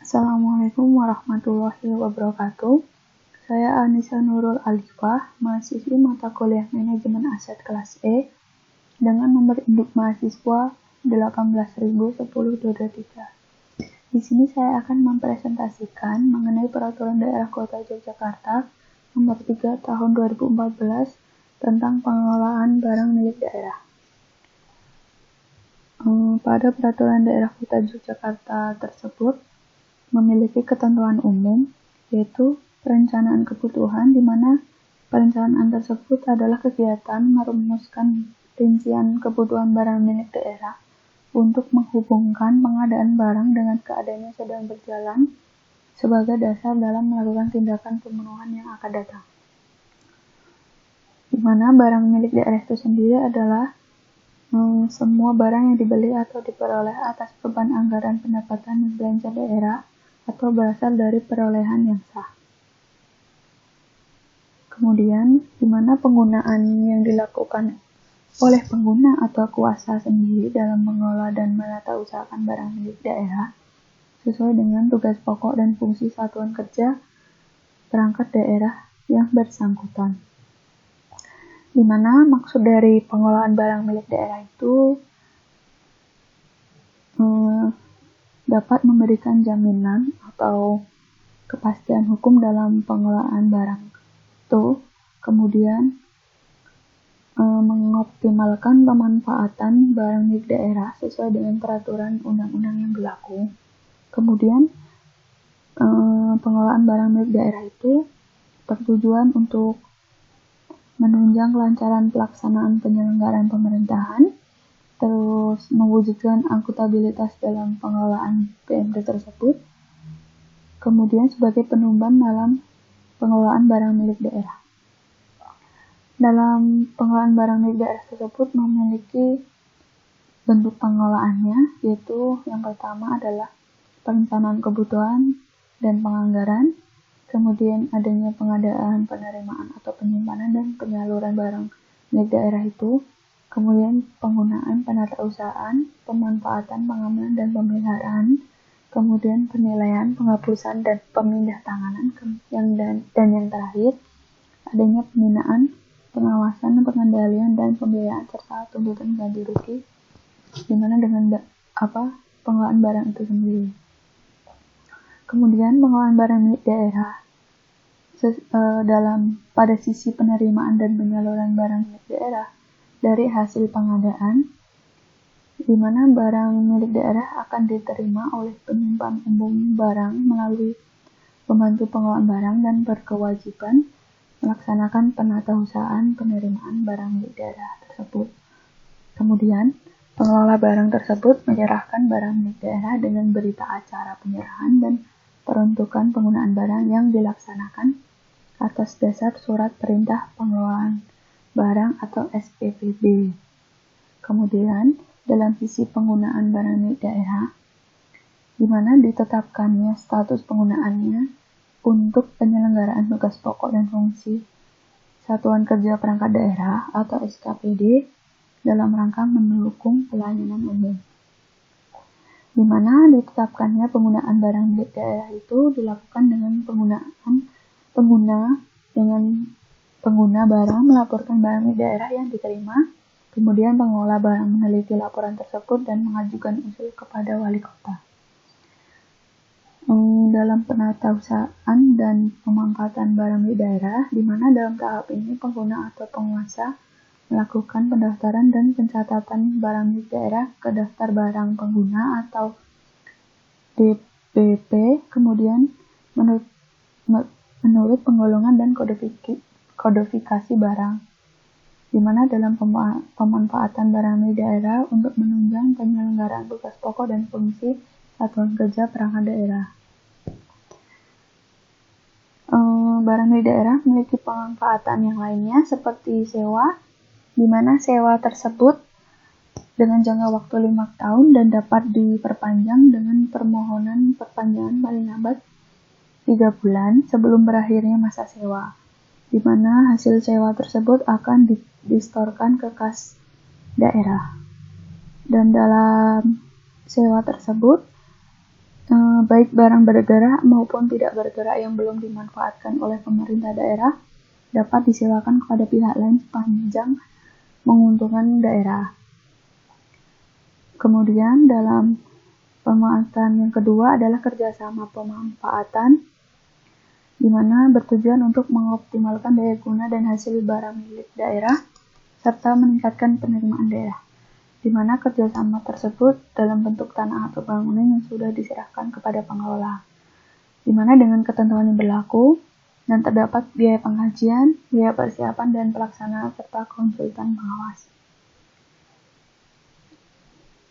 Assalamualaikum warahmatullahi wabarakatuh. Saya Anissa Nurul Alifah, mahasiswi mata kuliah Manajemen Aset kelas E dengan nomor induk mahasiswa 18010-23. Di sini saya akan mempresentasikan mengenai Peraturan Daerah Kota Yogyakarta nomor 3 tahun 2014 tentang pengelolaan barang milik daerah. Pada Peraturan Daerah Kota Yogyakarta tersebut memiliki ketentuan umum, yaitu perencanaan kebutuhan, di mana perencanaan tersebut adalah kegiatan merumuskan rincian kebutuhan barang milik daerah untuk menghubungkan pengadaan barang dengan keadaan yang sedang berjalan sebagai dasar dalam melakukan tindakan pemenuhan yang akan datang. Di mana barang milik daerah itu sendiri adalah semua barang yang dibeli atau diperoleh atas beban anggaran pendapatan dan belanja daerah atau berasal dari perolehan yang sah. Kemudian, di mana penggunaan yang dilakukan oleh pengguna atau kuasa sendiri dalam mengelola dan menata usahakan barang milik daerah sesuai dengan tugas pokok dan fungsi satuan kerja perangkat daerah yang bersangkutan. Di mana maksud dari pengelolaan barang milik daerah itu dapat memberikan jaminan atau kepastian hukum dalam pengelolaan barang itu, kemudian mengoptimalkan pemanfaatan barang milik daerah sesuai dengan peraturan undang-undang yang berlaku. Kemudian pengelolaan barang milik daerah itu bertujuan untuk menunjang kelancaran pelaksanaan penyelenggaraan pemerintahan, terus mewujudkan akuntabilitas dalam pengelolaan PMD tersebut, kemudian sebagai penunjang dalam pengelolaan barang milik daerah. Dalam pengelolaan barang milik daerah tersebut memiliki bentuk pengelolaannya, yaitu yang pertama adalah perencanaan kebutuhan dan penganggaran, kemudian adanya pengadaan, penerimaan atau penyimpanan dan penyaluran barang milik daerah itu, kemudian penggunaan, penatausahaan, pemanfaatan, pengamanan dan pemeliharaan, kemudian penilaian, penghapusan dan pemindahtanganan, dan yang terakhir adanya pembinaan, pengawasan, pengendalian dan pembiayaan serta tuntutan ganti rugi, dimana dengan pengelolaan barang itu sendiri. Kemudian pengelolaan barang milik daerah pada sisi penerimaan dan penyaluran barang milik daerah dari hasil pengadaan, di mana barang milik daerah akan diterima oleh penyimpan umum barang melalui pembantu pengelolaan barang dan berkewajiban melaksanakan penatausahaan penerimaan barang milik daerah tersebut. Kemudian, pengelola barang tersebut menyerahkan barang milik daerah dengan berita acara penyerahan dan peruntukan penggunaan barang yang dilaksanakan atas dasar surat perintah pengelolaan barang atau SPPB. Kemudian, dalam sisi penggunaan barang milik daerah, di mana ditetapkannya status penggunaannya untuk penyelenggaraan tugas pokok dan fungsi Satuan Kerja Perangkat Daerah atau SKPD dalam rangka mendukung pelayanan umum. Di mana ditetapkannya penggunaan barang milik daerah itu dilakukan dengan pengguna barang melaporkan barang milik daerah yang diterima, kemudian pengelola barang meneliti laporan tersebut dan mengajukan usul kepada wali kota. Dalam penatausahaan dan pemanfaatan barang milik daerah, di mana dalam tahap ini pengguna atau penguasa melakukan pendaftaran dan pencatatan barang milik daerah ke daftar barang pengguna atau DBP, kemudian menurut penggolongan dan kodifikasi barang, di mana dalam pemanfaatan barang milik daerah untuk menunjang penyelenggaraan tugas pokok dan fungsi Satuan Kerja Perangkat Daerah. Barang milik daerah memiliki pemanfaatan yang lainnya seperti sewa, di mana sewa tersebut dengan jangka waktu 5 tahun dan dapat diperpanjang dengan permohonan perpanjangan paling lambat 3 bulan sebelum berakhirnya masa sewa, di mana hasil sewa tersebut akan disetorkan ke kas daerah. Dan dalam sewa tersebut baik barang bergerak maupun tidak bergerak yang belum dimanfaatkan oleh pemerintah daerah dapat disilakan kepada pihak lain sepanjang menguntungkan daerah. Kemudian dalam pemanfaatan yang kedua adalah kerjasama pemanfaatan, di mana bertujuan untuk mengoptimalkan daya guna dan hasil barang milik daerah serta meningkatkan penerimaan daerah, di mana kerjasama tersebut dalam bentuk tanah atau bangunan yang sudah diserahkan kepada pengelola, di mana dengan ketentuan yang berlaku dan terdapat biaya pengkajian, biaya persiapan dan pelaksanaan serta konsultan pengawas.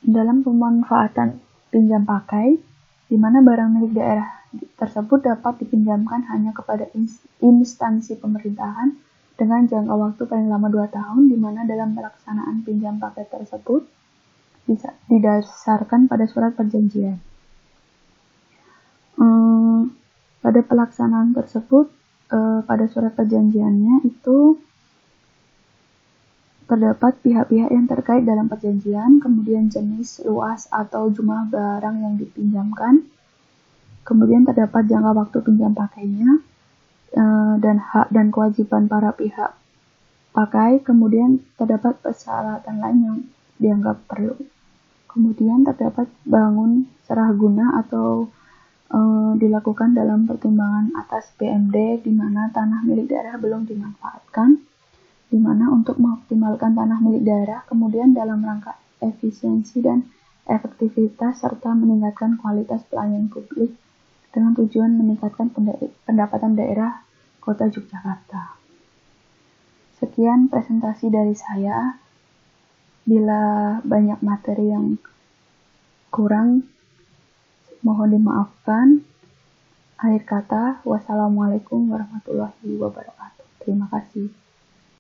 Dalam pemanfaatan pinjam pakai, di mana barang milik daerah tersebut dapat dipinjamkan hanya kepada instansi pemerintahan dengan jangka waktu paling lama 2 tahun, di mana dalam pelaksanaan pinjam pakai tersebut didasarkan pada surat perjanjian. Pada pelaksanaan tersebut, pada surat perjanjiannya itu terdapat pihak-pihak yang terkait dalam perjanjian, kemudian jenis, luas, atau jumlah barang yang dipinjamkan, kemudian terdapat jangka waktu pinjam pakainya, dan hak dan kewajiban para pihak pakai, kemudian terdapat persyaratan lain yang dianggap perlu. Kemudian terdapat bangun serah guna atau dilakukan dalam pertimbangan atas BMD, di mana tanah milik daerah belum dimanfaatkan, di mana untuk mengoptimalkan tanah milik daerah, kemudian dalam rangka efisiensi dan efektivitas serta meningkatkan kualitas pelayanan publik dengan tujuan meningkatkan pendapatan daerah Kota Yogyakarta. Sekian presentasi dari saya. Bila banyak materi yang kurang, mohon dimaafkan. Akhir kata, wassalamualaikum warahmatullahi wabarakatuh. Terima kasih.